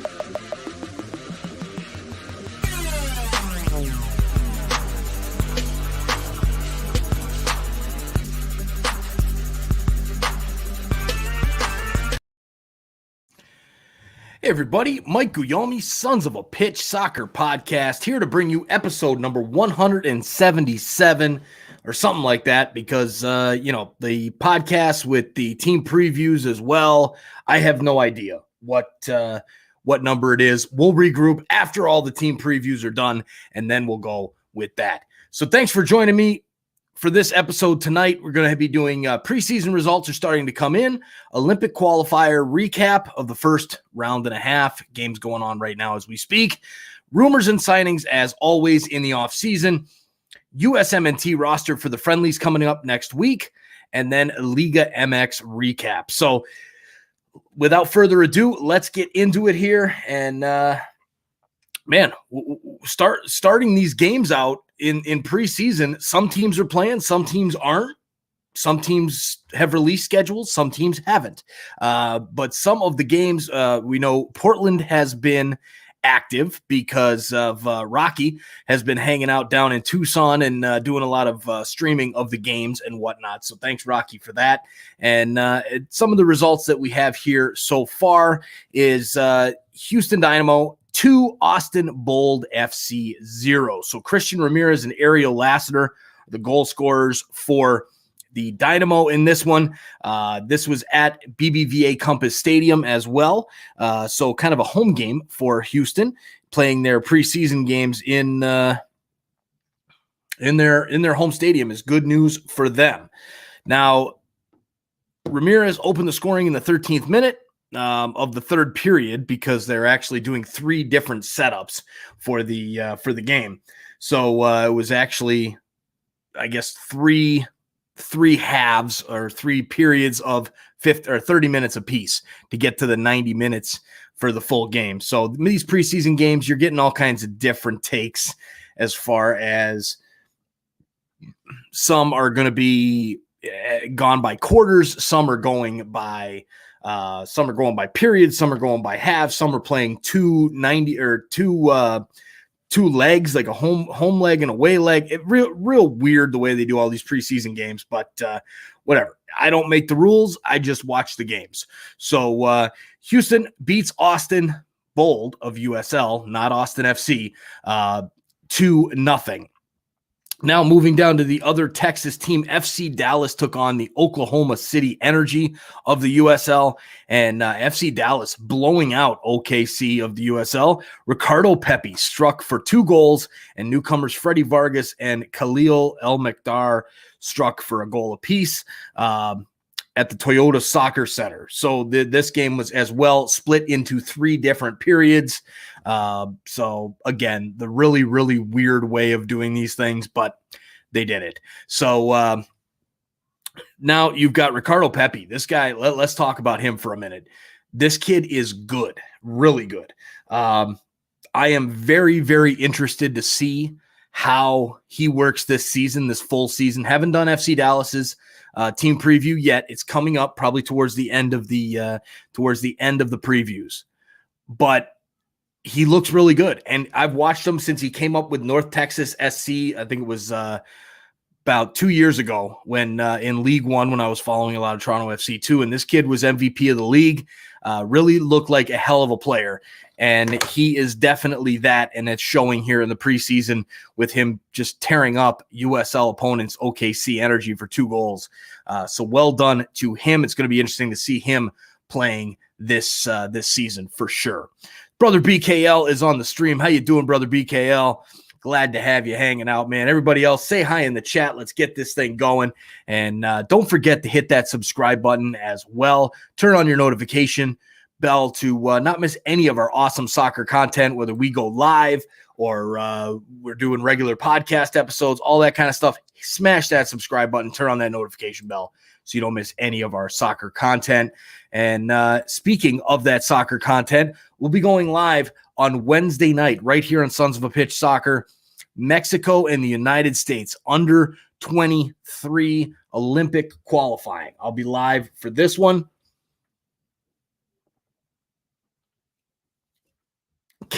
Hey everybody, Mike Guillaume, Sons of a Pitch Soccer Podcast, here to bring you episode number 177 or something like that, because, the podcast with the team previews as well, I have no idea what number it is. We'll regroup after all the team previews are done, and then we'll go with that. So thanks for joining me. For this episode tonight, we're going to be doing preseason results are starting to come in, Olympic qualifier recap of the first round and a half, games going on right now as we speak, rumors and signings as always in the offseason, USMNT roster for the Friendlies coming up next week, and then Liga Mx Recap. So without further ado, let's get into it here. And starting these games out in preseason, some teams are playing, some teams aren't. Some teams have release schedules, some teams haven't. But some of the games, we know Portland has been active because of Rocky has been hanging out down in Tucson and doing a lot of streaming of the games and whatnot. So thanks, Rocky, for that. And some of the results that we have here so far is Houston Dynamo 2, Austin Bold FC 0. So Christian Ramirez and Ariel Lassiter, the goal scorers for the Dynamo in this one. This was at BBVA Compass Stadium as well. So kind of a home game for Houston, playing their preseason games in their home stadium is good news for them. Now, Ramirez opened the scoring in the 13th minute of the third period, because they're actually doing 3 different setups for the game. So it was actually, I guess, three halves or 3 periods of 30 minutes apiece to get to the 90 minutes for the full game. So these preseason games, you're getting all kinds of different takes, as far as some are going to be gone by quarters, some are going by periods, some are going by halves, some are playing two legs, like a home leg and away leg. Real weird the way they do all these preseason games, but whatever. I don't make the rules. I just watch the games. So Houston beats Austin Bold of USL, not Austin FC, 2-0. Now moving down to the other Texas team, FC Dallas took on the Oklahoma City Energy of the USL, and FC Dallas blowing out OKC of the USL. Ricardo Pepe struck for 2 goals, and newcomers Freddie Vargas and Khalil El-Mekdar struck for a goal apiece at the Toyota Soccer Center. So this game was as well split into 3 different periods. So again, the really, really weird way of doing these things, but they did it. So now you've got Ricardo Pepe. This guy, let's talk about him for a minute. This kid is good, really good. I am very, very interested to see how he works this season, this full season. Haven't done FC Dallas's team preview yet. It's coming up probably towards the end of the previews, but he looks really good. And I've watched him since he came up with North Texas SC. I think it was about 2 years ago when in League One, when I was following a lot of Toronto FC too. And this kid was MVP of the league, really looked like a hell of a player. And he is definitely that. And it's showing here in the preseason with him just tearing up USL opponents, OKC Energy, for 2 goals. So well done to him. It's going to be interesting to see him playing this season for sure. Brother BKL is on the stream. How you doing, Brother BKL? Glad to have you hanging out, man. Everybody else, say hi in the chat. Let's get this thing going. And don't forget to hit that subscribe button as well. Turn on your notification bell to not miss any of our awesome soccer content, whether we go live or we're doing regular podcast episodes, all that kind of stuff. Smash that subscribe button, turn on that notification bell so you don't miss any of our soccer content. And speaking of that soccer content, we'll be going live on Wednesday night right here on Sons of a Pitch Soccer, Mexico and the United States under 23 Olympic qualifying. I'll be live for this one.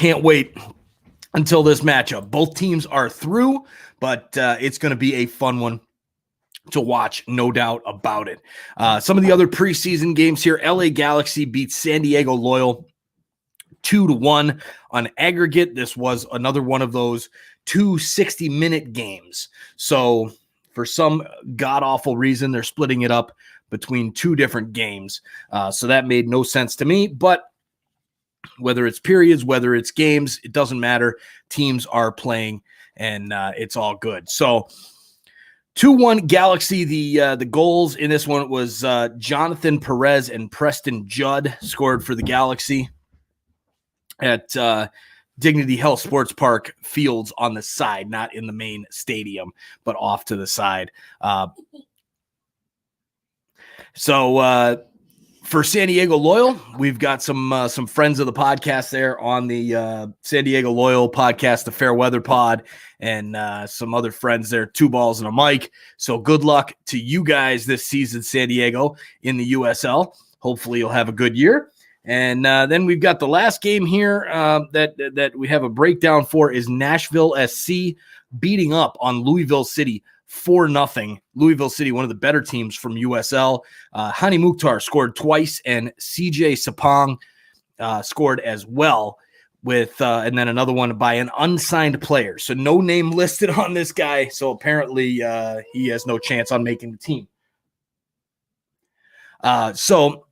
can't wait until this matchup. Both teams are through, but it's going to be a fun one to watch, no doubt about it. Some of the other preseason games here: LA Galaxy beats San Diego Loyal 2-1 on aggregate. This was another one of those 2 60-minute games. So for some god-awful reason, they're splitting it up between 2 different games. So that made no sense to me, but whether it's periods, whether it's games, it doesn't matter. Teams are playing, and it's all good. So 2-1 Galaxy. The goals in this one was Jonathan Perez and Preston Judd scored for the Galaxy at Dignity Health Sports Park Fields on the side, not in the main stadium, but off to the side. So for San Diego Loyal, we've got some friends of the podcast there on the San Diego Loyal podcast, the Fair Weather Pod, and some other friends there, 2 balls and a mic. So good luck to you guys this season, San Diego, in the USL. Hopefully you'll have a good year. And then we've got the last game here that we have a breakdown for is Nashville SC beating up on Louisville City 4-0. Louisville City, one of the better teams from USL. Hani Mukhtar scored twice, and CJ Sapong scored as well, with and then another one by an unsigned player. So no name listed on this guy. So apparently he has no chance on making the team. So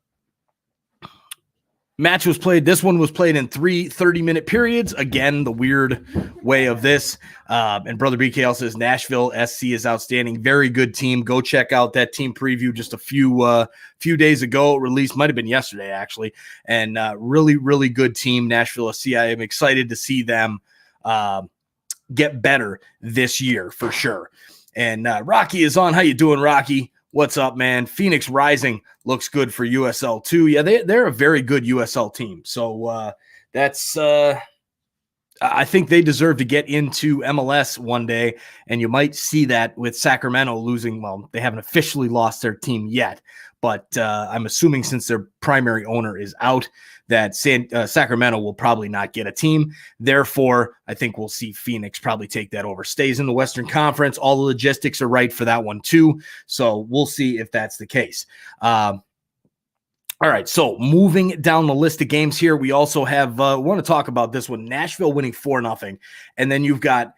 match was played. This one was played in 3 30-minute periods. Again, the weird way of this. And Brother BKL says Nashville SC is outstanding. Very good team. Go check out that team preview just a few days ago. Released, might have been yesterday, actually. And really, really good team, Nashville SC. I am excited to see them get better this year for sure. And Rocky is on. How you doing, Rocky? What's up, man? Phoenix Rising looks good for USL too. Yeah, they're a very good USL team. So that's I think they deserve to get into MLS one day, and you might see that with Sacramento losing. Well, they haven't officially lost their team yet, but I'm assuming since their primary owner is out, that Sacramento will probably not get a team. Therefore, I think we'll see Phoenix probably take that over. Stays in the Western Conference. All the logistics are right for that one too. So we'll see if that's the case. All right, so moving down the list of games here, we also have want to talk about this one. Nashville winning 4-0, and then you've got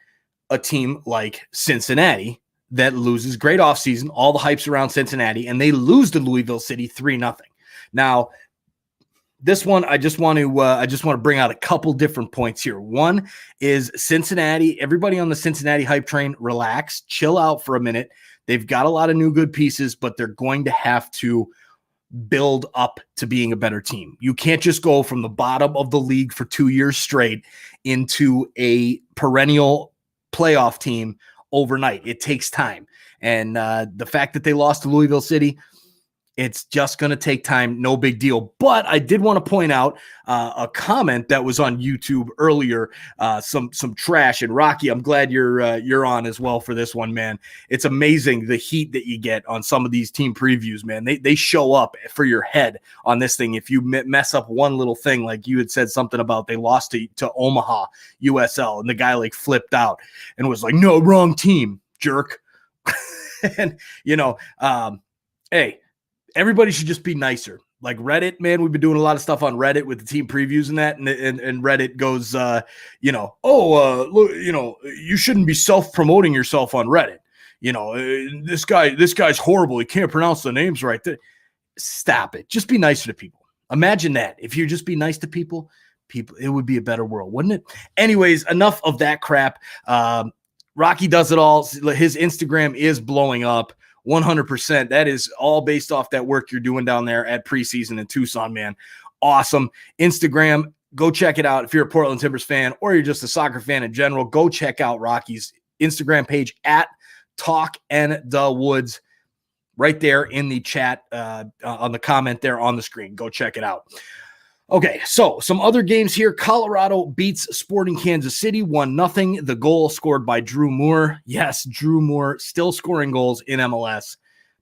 a team like Cincinnati that loses. Great offseason, all the hype's around Cincinnati, and they lose to Louisville City 3-0. Now, this one, I just want to bring out a couple different points here. One is Cincinnati. Everybody on the Cincinnati hype train, relax, chill out for a minute. They've got a lot of new good pieces, but they're going to have to build up to being a better team. You can't just go from the bottom of the league for 2 years straight into a perennial playoff team overnight. It takes time. And the fact that they lost to Louisville City, it's just going to take time. No big deal. But I did want to point out a comment that was on YouTube earlier, some trash. And Rocky, I'm glad you're on as well for this one, man. It's amazing the heat that you get on some of these team previews, man. They show up for your head on this thing. If you mess up one little thing, like you had said something about they lost to Omaha USL, and the guy like flipped out and was like, no, wrong team, jerk. And, hey, everybody should just be nicer. Like Reddit, man, we've been doing a lot of stuff on Reddit with the team previews and that, and Reddit goes, you shouldn't be self-promoting yourself on Reddit. This guy's horrible. He can't pronounce the names right. Stop it. Just be nicer to people. Imagine that. If you just be nice to people, it would be a better world, wouldn't it? Anyways, enough of that crap. Rocky does it all. His Instagram is blowing up. 100%. That is all based off that work you're doing down there at preseason in Tucson, man. Awesome. Instagram, go check it out. If you're a Portland Timbers fan or you're just a soccer fan in general, go check out Rocky's Instagram page at Talk and the Woods right there in the chat on the comment there on the screen. Go check it out. Okay, so some other games here. Colorado beats Sporting Kansas City 1-0. The goal scored by Drew Moore. Yes, Drew Moore still scoring goals in MLS.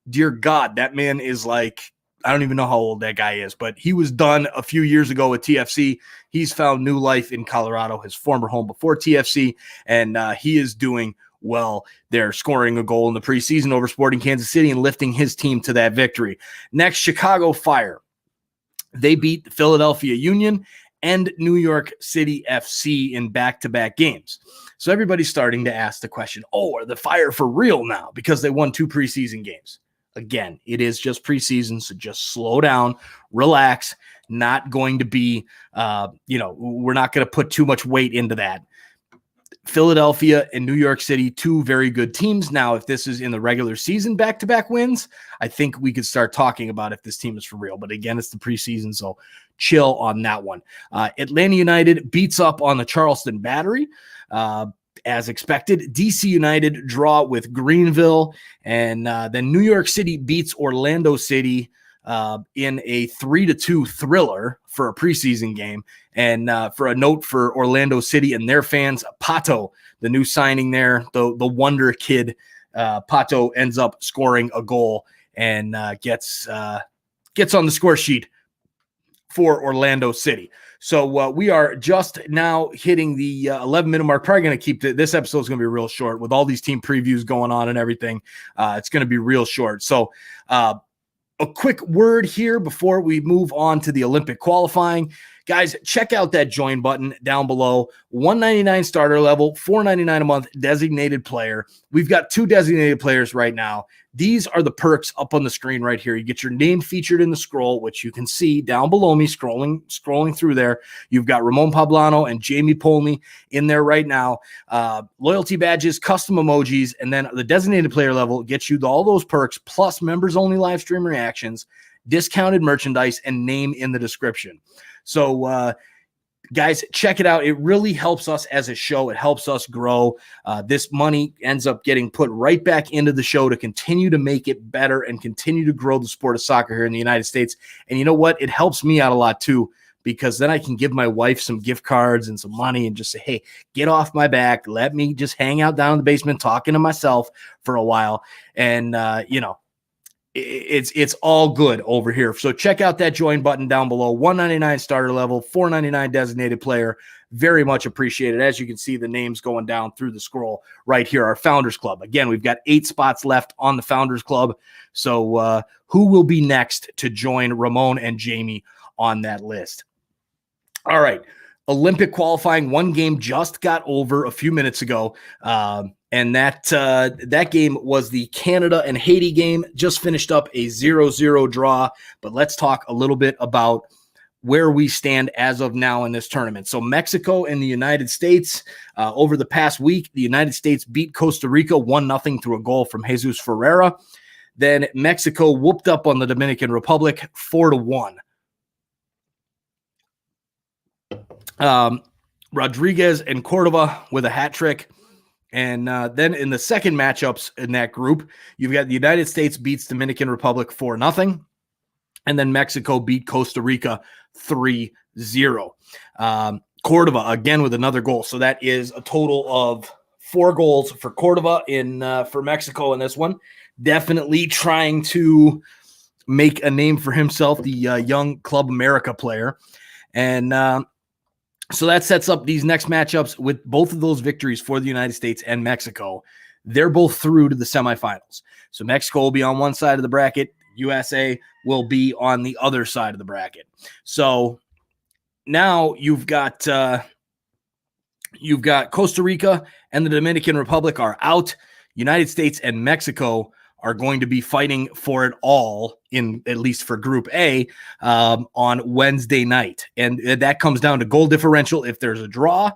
Dear God, that man is like I don't even know how old that guy is, but he was done a few years ago with TFC. He's found new life in Colorado, his former home before TFC, and he is doing well there, scoring a goal in the preseason over Sporting Kansas City and lifting his team to that victory. Next, Chicago Fire. They beat the Philadelphia Union and New York City FC in back-to-back games. So everybody's starting to ask the question, are the Fire for real now because they won 2 preseason games? Again, it is just preseason, so just slow down, relax. Not going to be, we're not going to put too much weight into that. Philadelphia and New York City, 2 very good teams. Now, if this is in the regular season back-to-back wins, I think we could start talking about if this team is for real. But again, it's the preseason, so chill on that one. Atlanta United beats up on the Charleston Battery, as expected. DC United draw with Greenville, and then New York City beats Orlando City in a 3-2 thriller for a preseason game. And for a note for Orlando City and their fans, Pato, the new signing there, the wonder kid, Pato ends up scoring a goal and gets on the score sheet for Orlando City. So we are just now hitting the 11-minute mark. Probably going to keep this episode is going to be real short with all these team previews going on and everything. It's going to be real short. So a quick word here before we move on to the Olympic qualifying. Guys, check out that join button down below. $199 starter level, $4.99 a month designated player. We've got 2 designated players right now. These are the perks up on the screen right here. You get your name featured in the scroll, which you can see down below me scrolling through there. You've got Ramon Pablano and Jamie Pohlny in there right now. Loyalty badges, custom emojis, and then the designated player level gets you all those perks plus members-only live stream reactions, discounted merchandise, and name in the description. So, guys, check it out. It really helps us as a show. It helps us grow. This money ends up getting put right back into the show to continue to make it better and continue to grow the sport of soccer here in the United States. And you know what? It helps me out a lot too, because then I can give my wife some gift cards and some money and just say, hey, get off my back. Let me just hang out down in the basement talking to myself for a while. And, it's all good over here. So check out that join button down below. $199 starter level, $4.99 designated player. Very much appreciated. As you can see, the names going down through the scroll right here. Our Founders Club. Again, we've got 8 spots left on the Founders Club. So who will be next to join Ramon and Jamie on that list? All right. Olympic qualifying. 1 game just got over a few minutes ago. And that game was the Canada and Haiti game. Just finished up a 0-0 draw. But let's talk a little bit about where we stand as of now in this tournament. So Mexico and the United States, over the past week, the United States beat Costa Rica 1-0 through a goal from Jesus Ferreira. Then Mexico whooped up on the Dominican Republic 4-1. Rodriguez and Cordova with a hat trick. And then in the second matchups in that group, you've got the United States beats Dominican Republic 4-0. And then Mexico beat Costa Rica 3-0. Cordova, again, with another goal. So that is a total of 4 goals for Cordova for Mexico in this one. Definitely trying to make a name for himself, the young Club America player. And so that sets up these next matchups with both of those victories for the United States and Mexico. They're both through to the semifinals. So Mexico will be on one side of the bracket. USA will be on the other side of the bracket. So now you've got Costa Rica and the Dominican Republic are out. United States and Mexico are going to be fighting for it all, in at least for Group A, on Wednesday night. And that comes down to goal differential. If there's a draw,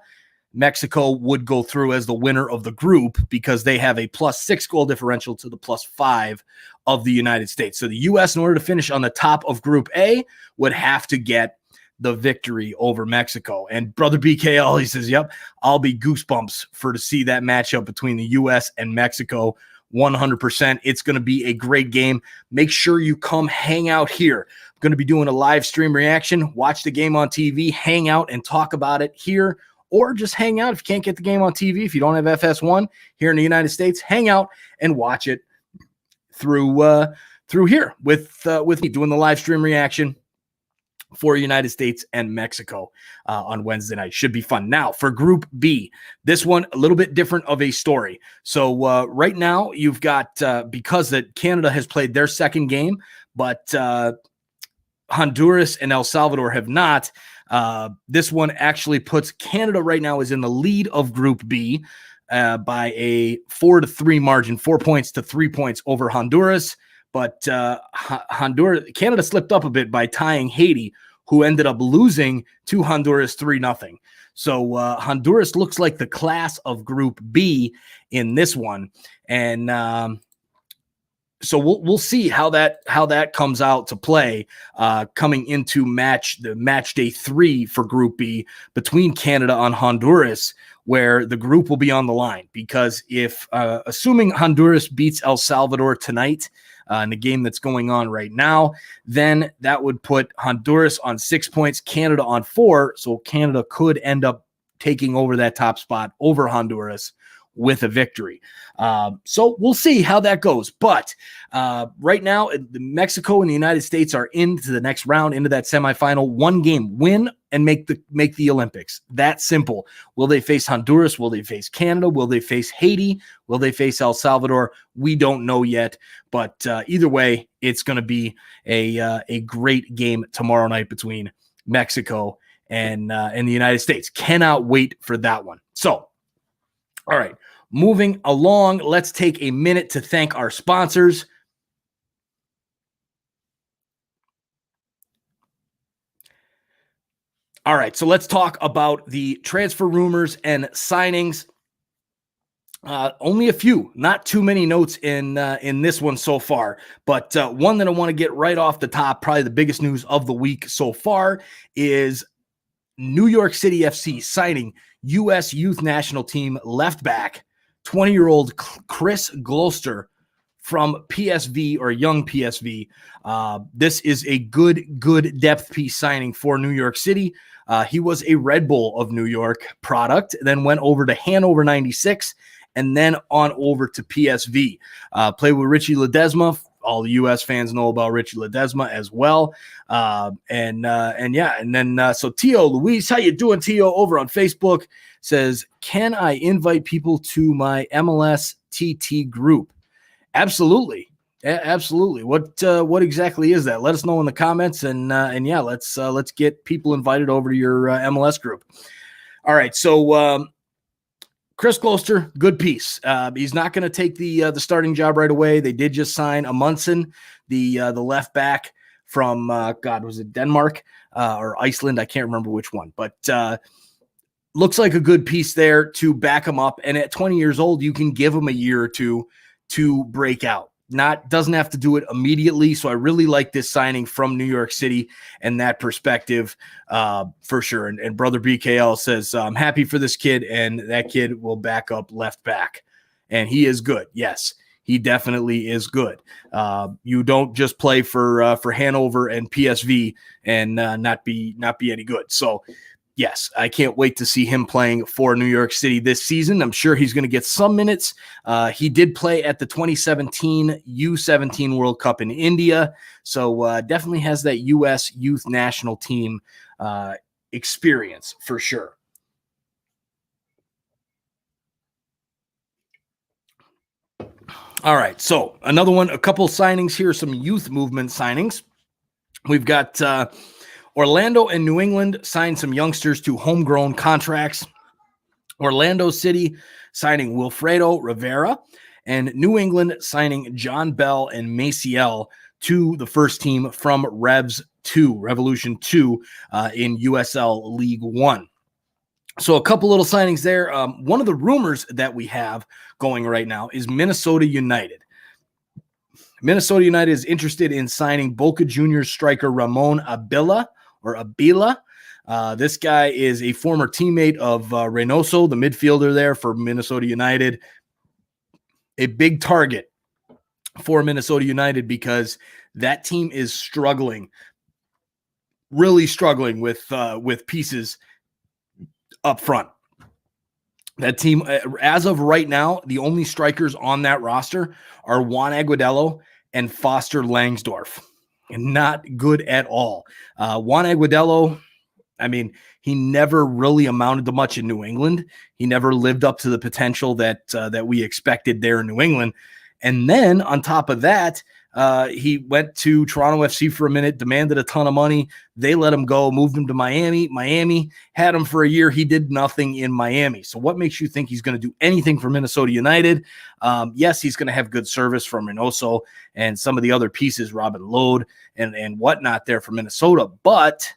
Mexico would go through as the winner of the group because they have a +6 goal differential to the +5 of the United States. So the U.S., in order to finish on the top of Group A, would have to get the victory over Mexico. And Brother BKL, he says, yep, I'll be goosebumps to see that matchup between the U.S. and Mexico. 100%. It's going to be a great game. Make sure you come hang out here. I'm going to be doing a live stream reaction. Watch the game on TV, hang out and talk about it here, or just hang out if you can't get the game on TV. If you don't have FS1 here in the United States, hang out and watch it through through here with me doing the live stream reaction for United States and Mexico on Wednesday night. Should be fun. Now, for Group B, this one a little bit different of a story. So right now you've got, because that Canada has played their second game, but Honduras and El Salvador have not. This one actually puts Canada right now is in the lead of Group B by a 4-3 margin, 4 points to 3 points over Honduras. But Canada slipped up a bit by tying Haiti, who ended up losing to Honduras 3-0. So Honduras looks like the class of Group B in this one, and so we'll see how that comes out to play coming into match day 3 for Group B between Canada and Honduras, where the group will be on the line. Because if assuming Honduras beats El Salvador tonight in the game that's going on right now, then that would put Honduras on 6 points, Canada on 4. So Canada could end up taking over that top spot over Honduras with a victory. So we'll see how that goes. But right now, Mexico and the United States are into the next round, into that semifinal. One game, win and make the Olympics. That simple. Will they face Honduras? Will they face Canada? Will they face Haiti? Will they face El Salvador? We don't know yet. But either way, it's going to be a great game tomorrow night between Mexico and the United States. Cannot wait for that one. So, all right, moving along, let's take a minute to thank our sponsors. All right, so let's talk about the transfer rumors and signings. Only a few, not too many notes in this one so far, but one that I want to get right off the top, probably the biggest news of the week so far, is New York City FC signing U.S. Youth National Team left back, 20-year-old Chris Gloucester from PSV or young PSV. This is a good depth piece signing for New York City. He was a Red Bull of New York product, then went over to Hanover 96, and then on over to PSV. Played with Richie Ledesma. All the U.S. fans know about Richie Ledesma as well. So Tio Luis, how you doing, Tio? Over on Facebook says, can I invite people to my MLS TT group? Absolutely. Absolutely. What exactly is that? Let us know in the comments, and let's get people invited over to your MLS group. All right. So Chris Gloucester, good piece. He's not going to take the starting job right away. They did just sign Amundsen, the left back from was it Denmark or Iceland? I can't remember which one, but looks like a good piece there to back him up. And at 20 years old, you can give him a year or two to break out. Doesn't have to do it immediately. So I really like this signing from New York City and that perspective for sure. And brother BKL says, I'm happy for this kid, and that kid will back up left back. And he is good. Yes, he definitely is good. You don't just play for Hanover and PSV and not be any good. So yes, I can't wait to see him playing for New York City this season. I'm sure he's going to get some minutes. He did play at the 2017 U17 World Cup in India, so definitely has that U.S. Youth National Team experience for sure. All right, so another one, a couple signings here, some youth movement signings. We've got Orlando and New England signed some youngsters to homegrown contracts. Orlando City signing Wilfredo Rivera, and New England signing John Bell and Maciel to the first team from Revolution 2 in USL League One. So a couple little signings there. One of the rumors that we have going right now is Minnesota United. Minnesota United is interested in signing Boca Juniors striker Ramon Abila. This guy is a former teammate of Reynoso, the midfielder there for Minnesota United. A big target for Minnesota United because that team is struggling, really struggling with pieces up front. That team, as of right now, the only strikers on that roster are Juan Agudelo and Foster Langsdorff. Not good at all. Juan Agudelo, I mean, he never really amounted to much in New England. He never lived up to the potential that we expected there in New England. And then on top of that, he went to Toronto FC for a minute, demanded a ton of money. They let him go, moved him to Miami. Miami had him for a year. He did nothing in Miami. So what makes you think he's going to do anything for Minnesota United? Yes, he's going to have good service from Reynoso and some of the other pieces, Robin Lode and whatnot there for Minnesota, but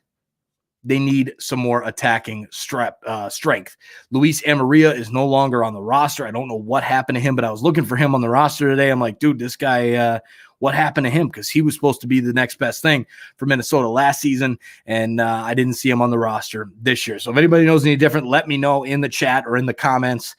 they need some more attacking strength. Luis Amarilla is no longer on the roster. I don't know what happened to him, but I was looking for him on the roster today. I'm like, dude, this guy, what happened to him? Because he was supposed to be the next best thing for Minnesota last season, and I didn't see him on the roster this year. So if anybody knows any different, let me know in the chat or in the comments.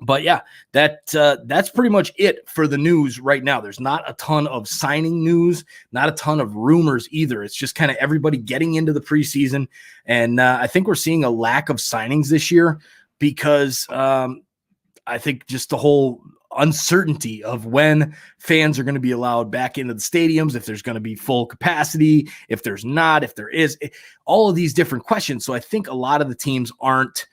But yeah, that's pretty much it for the news right now. There's not a ton of signing news, not a ton of rumors either. It's just kind of everybody getting into the preseason. And I think we're seeing a lack of signings this year because I think just the whole uncertainty of when fans are going to be allowed back into the stadiums, if there's going to be full capacity, if there's not, if there is, all of these different questions. So I think a lot of the teams aren't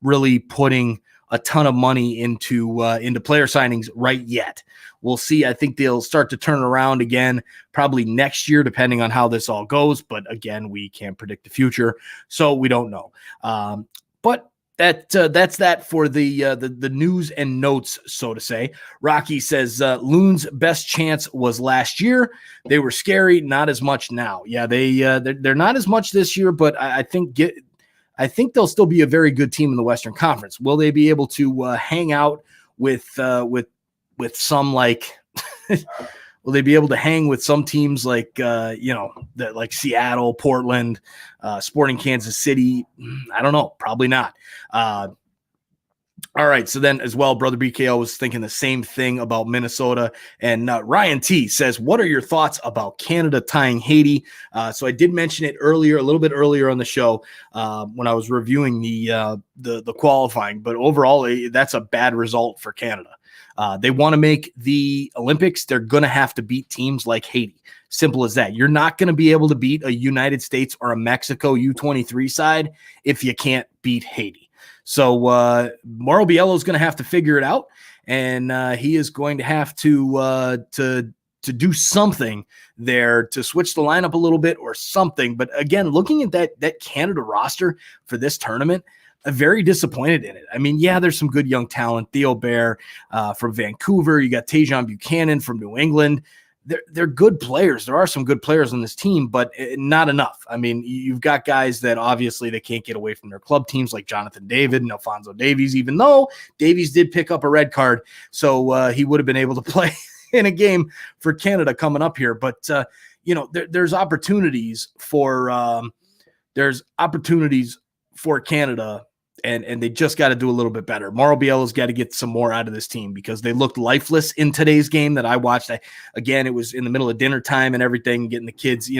really putting a ton of money into player signings right yet. We'll see. I think they'll start to turn around again probably next year, depending on how this all goes. But again, we can't predict the future, so we don't know. But that's that for the news and notes, so to say. Rocky says Loon's best chance was last year. They were scary, not as much now. Yeah, they're not as much this year, but I think they'll still be a very good team in the Western Conference. Will they be able to hang out with some like? Will they be able to hang with some teams like like Seattle, Portland, Sporting Kansas City? I don't know. Probably not. All right. So then as well, Brother BKO was thinking the same thing about Minnesota. And Ryan T says, what are your thoughts about Canada tying Haiti? So I did mention it earlier, a little bit earlier on the show when I was reviewing the qualifying. But overall, that's a bad result for Canada. They want to make the Olympics. They're going to have to beat teams like Haiti. Simple as that. You're not going to be able to beat a United States or a Mexico U23 side if you can't beat Haiti. So Mauro Biello is going to have to figure it out, and he is going to have to do something there to switch the lineup a little bit or something. But again, looking at that Canada roster for this tournament, I'm very disappointed in it. I mean, yeah, there's some good young talent. Theo Bair from Vancouver. You got Tajon Buchanan from New England. They're good players. There are some good players on this team, but not enough. I mean, you've got guys that obviously they can't get away from their club teams like Jonathan David and Alphonso Davies, even though Davies did pick up a red card. So he would have been able to play in a game for Canada coming up here. But, there's opportunities for Canada. And they just got to do a little bit better. Mauro Biello's got to get some more out of this team because they looked lifeless in today's game that I watched. Again, it was in the middle of dinner time and everything, getting the kids,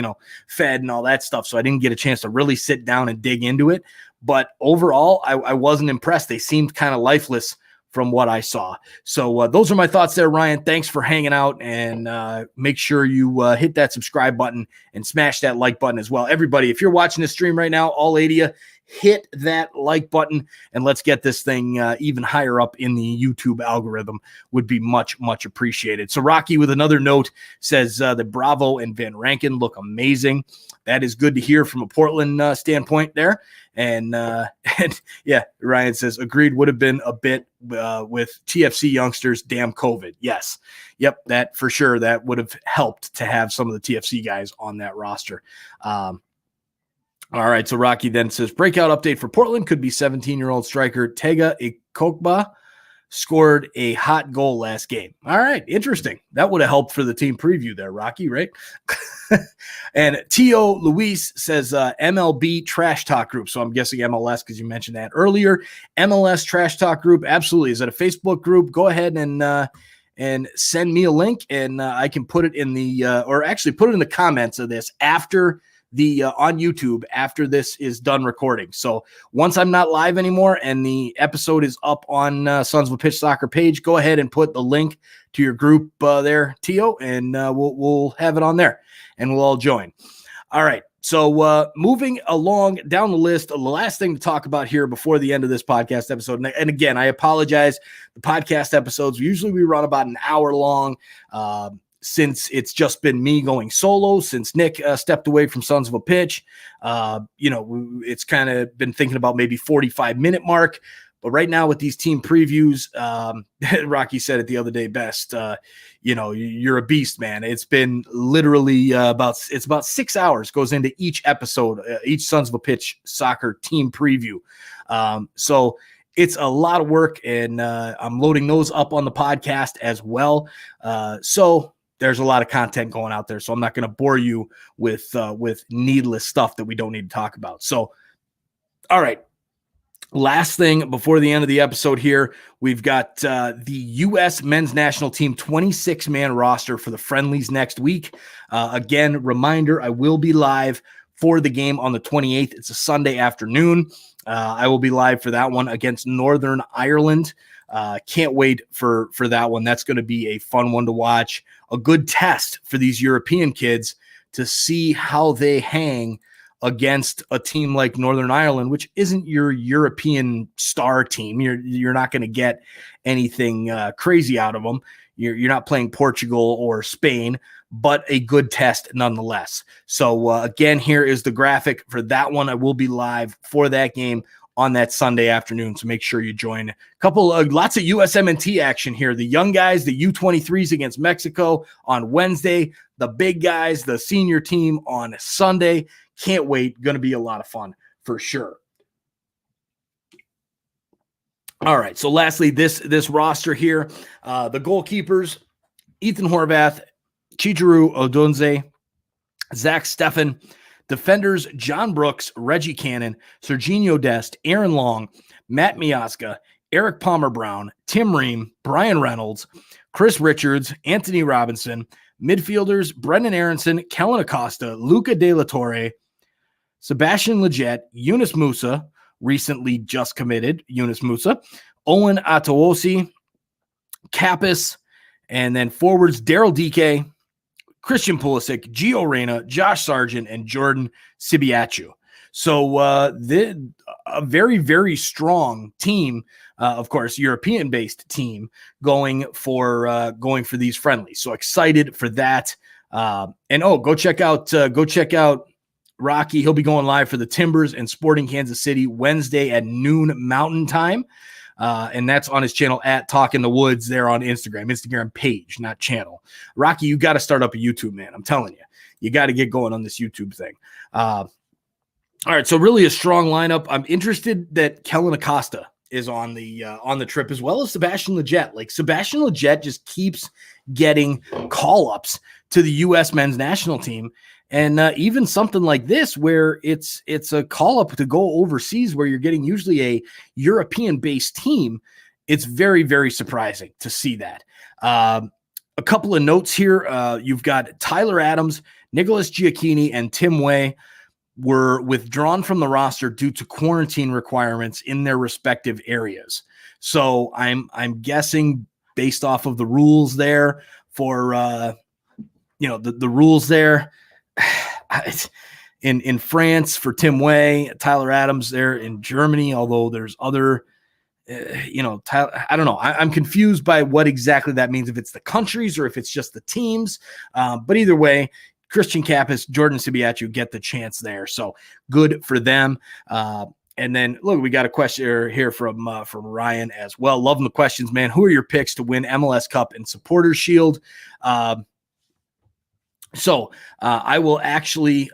fed and all that stuff. So I didn't get a chance to really sit down and dig into it. But overall, I wasn't impressed. They seemed kind of lifeless from what I saw. So those are my thoughts there, Ryan. Thanks for hanging out, and make sure you hit that subscribe button and smash that like button as well. Everybody, if you're watching this stream right now, all 80 of you, hit that like button, and let's get this thing even higher up in the YouTube algorithm. Would be much, much appreciated. So Rocky with another note says that Bravo and Van Rankin look amazing. That is good to hear from a Portland standpoint there. And yeah, Ryan says, agreed, would have been a bit with TFC youngsters, damn COVID. Yes. Yep, that for sure. That would have helped to have some of the TFC guys on that roster. All right, so Rocky then says, breakout update for Portland could be 17-year-old striker Tega Ikokba scored a hot goal last game. All right, interesting. That would have helped for the team preview there, Rocky, right? And T.O. Luis says MLB Trash Talk Group. So I'm guessing MLS because you mentioned that earlier. MLS Trash Talk Group, absolutely. Is that a Facebook group? Go ahead and send me a link, and I can put it in the or actually put it in the comments of this after the on YouTube after this is done recording. So once I'm not live anymore and the episode is up on Sons of a Pitch Soccer page, go ahead and put the link your group there, Tio, and we'll have it on there, and we'll all join. All right. So moving along down the list, the last thing to talk about here before the end of this podcast episode, and again, I apologize. The podcast episodes, usually we run about an hour long. Since it's just been me going solo, since Nick stepped away from Sons of a Pitch, it's kind of been thinking about maybe 45-minute mark. But right now with these team previews, Rocky said it the other day best, you're a beast, man. It's been literally about 6 hours goes into each episode, each Sons of a Pitch soccer team preview. So it's a lot of work, and I'm loading those up on the podcast as well. So there's a lot of content going out there. So I'm not going to bore you with needless stuff that we don't need to talk about. So, all right. Last thing before the end of the episode here, we've got the U.S. men's national team 26-man roster for the friendlies next week. Again, reminder, I will be live for the game on the 28th. It's a Sunday afternoon. I will be live for that one against Northern Ireland. Can't wait for that one. That's going to be a fun one to watch. A good test for these European kids to see how they hang against a team like Northern Ireland, which isn't your European star team. You're not going to get anything crazy out of them. You're not playing Portugal or Spain, but a good test nonetheless. So again, here is the graphic for that one. I will be live for that game on that Sunday afternoon, so make sure you join. Lots of USMNT action here. The young guys, the U23s against Mexico on Wednesday. The big guys, the senior team on Sunday. Can't wait. Going to be a lot of fun for sure. All right. So lastly, this roster here, the goalkeepers, Ethan Horvath, Chijuru Odunze, Zach Steffen, defenders, John Brooks, Reggie Cannon, Serginho Dest, Aaron Long, Matt Miazga, Eric Palmer Brown, Tim Ream, Brian Reynolds, Chris Richards, Anthony Robinson, midfielders, Brendan Aronson, Kellen Acosta, Luca De La Torre, Sebastian Lletget, Eunice Musa, recently just committed, Eunice Musa, Owen Ataosi, Kappas, and then forwards, Daryl Dike, Christian Pulisic, Gio Reyna, Josh Sargent, and Jordan Sibiachu. So a very, very strong team, of course, European-based team going for these friendlies. So excited for that. Go check out Rocky. He'll be going live for the Timbers and Sporting Kansas City Wednesday at noon Mountain Time. And that's on his channel at Talk in the Woods there on Instagram page, not channel. Rocky, you got to start up a YouTube, man. I'm telling you, you got to get going on this YouTube thing. All right. So really a strong lineup. I'm interested that Kellen Acosta is on the trip, as well as Sebastian Lletget. Like, Sebastian Lletget just keeps getting call-ups to the U.S. men's national team. And even something like this, where it's a call-up to go overseas, where you're getting usually a European-based team, it's very, very surprising to see that. A couple of notes here. You've got Tyler Adams, Nicholas Giacchini, and Tim Way were withdrawn from the roster due to quarantine requirements in their respective areas. So I'm guessing, based off of the rules there for the rules there. In France for Tim Way, Tyler Adams there in Germany, although there's other, I don't know. I'm confused by what exactly that means, if it's the countries or if it's just the teams. But either way, Christian Kappas, Jordan Sibiachu get the chance there. So good for them. And then, look, we got a question here from Ryan as well. Loving the questions, man. Who are your picks to win MLS Cup and Supporters Shield? So I will actually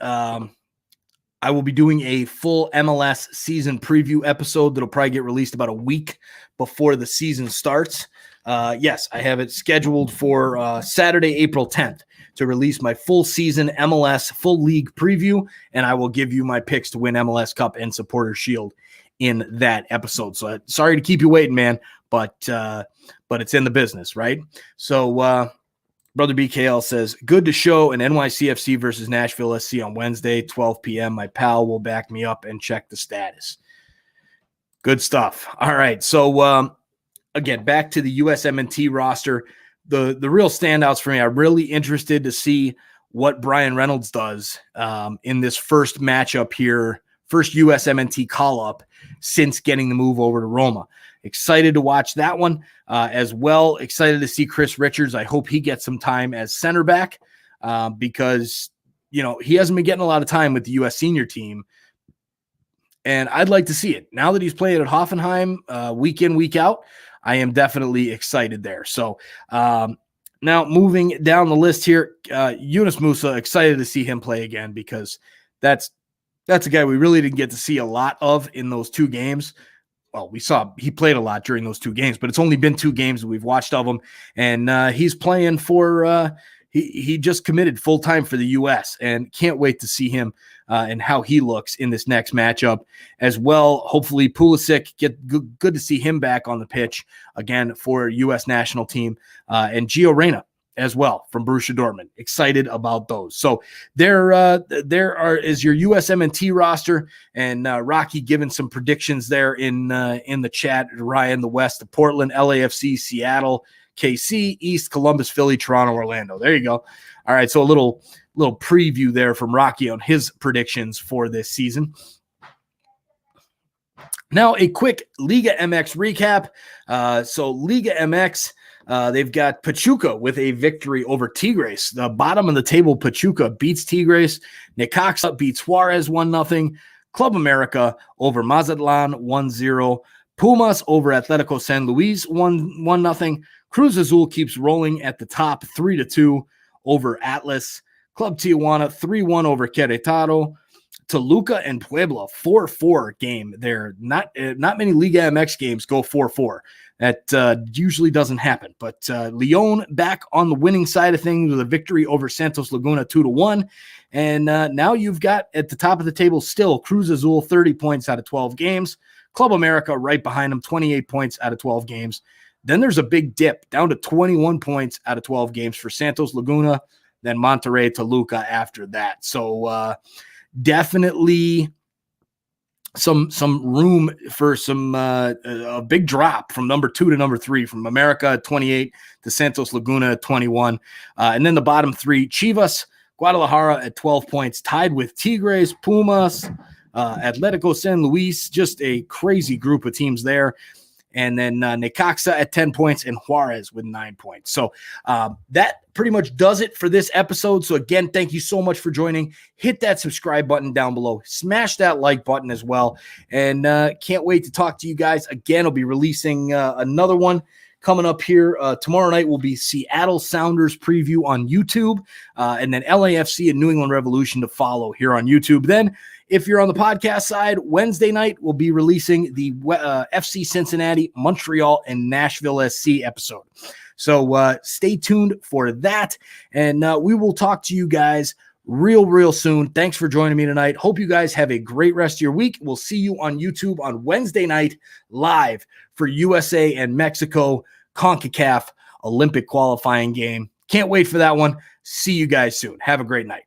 I will be doing a full MLS season preview episode that'll probably get released about a week before the season starts. Yes, I have it scheduled for Saturday, April 10th to release my full season MLS full league preview, and I will give you my picks to win MLS Cup and Supporters Shield in that episode. So sorry to keep you waiting, man, but it's in the business, right? So Brother BKL says, good to show an NYCFC versus Nashville SC on Wednesday, 12 p.m. My pal will back me up and check the status. Good stuff. All right. So, again, back to the USMNT roster. the real standouts for me, I'm really interested to see what Brian Reynolds does in this first matchup here, first USMNT call-up since getting the move over to Roma. Excited to watch that one as well. Excited to see Chris Richards. I hope he gets some time as center back because, he hasn't been getting a lot of time with the U.S. senior team. And I'd like to see it. Now that he's playing at Hoffenheim week in, week out, I am definitely excited there. So now moving down the list here, Eunice Musa, excited to see him play again because that's a guy we really didn't get to see a lot of in those 2 games. Well, we saw he played a lot during those 2 games, but it's only been 2 games that we've watched of him. And he's playing for he just committed full-time for the U.S. and can't wait to see him and how he looks in this next matchup as well. Hopefully Pulisic, good to see him back on the pitch again for U.S. national team, and Gio Reyna as well from Borussia Dortmund. Excited about those. So there is your USMNT roster, and Rocky giving some predictions there in the chat. Ryan, the West, Portland, LAFC, Seattle, KC, East, Columbus, Philly, Toronto, Orlando. There you go. All right, so a little preview there from Rocky on his predictions for this season. Now a quick Liga MX recap. So Liga MX, they've got Pachuca with a victory over Tigres. The bottom of the table, Pachuca beats Tigres. Necaxa beats Juarez 1-0. Club America over Mazatlan 1-0. Pumas over Atletico San Luis 1-0. Cruz Azul keeps rolling at the top 3-2 over Atlas. Club Tijuana 3-1 over Querétaro. Toluca and Puebla 4-4 game there. Not many Liga MX games go 4-4. That usually doesn't happen. But Leon back on the winning side of things with a victory over Santos Laguna 2-1. And now you've got at the top of the table still Cruz Azul 30 points out of 12 games. Club America right behind them, 28 points out of 12 games. Then there's a big dip down to 21 points out of 12 games for Santos Laguna, then Monterrey, Toluca after that. So definitely some room for some a big drop from number 2 to number 3, from America at 28 to Santos Laguna at 21. And then the bottom 3, Chivas, Guadalajara at 12 points, tied with Tigres, Pumas, Atletico San Luis, just a crazy group of teams there. And then Necaxa at 10 points and Juarez with 9 points. So that pretty much does it for this episode. So again, thank you so much for joining. Hit that subscribe button down below. Smash that like button as well. And can't wait to talk to you guys again. I'll be releasing another one coming up here. Tomorrow night will be Seattle Sounders preview on YouTube. And then LAFC and New England Revolution to follow here on YouTube. Then if you're on the podcast side, Wednesday night, we'll be releasing the FC Cincinnati, Montreal, and Nashville SC episode. So stay tuned for that. And we will talk to you guys real soon. Thanks for joining me tonight. Hope you guys have a great rest of your week. We'll see you on YouTube on Wednesday night live for USA and Mexico CONCACAF Olympic qualifying game. Can't wait for that one. See you guys soon. Have a great night.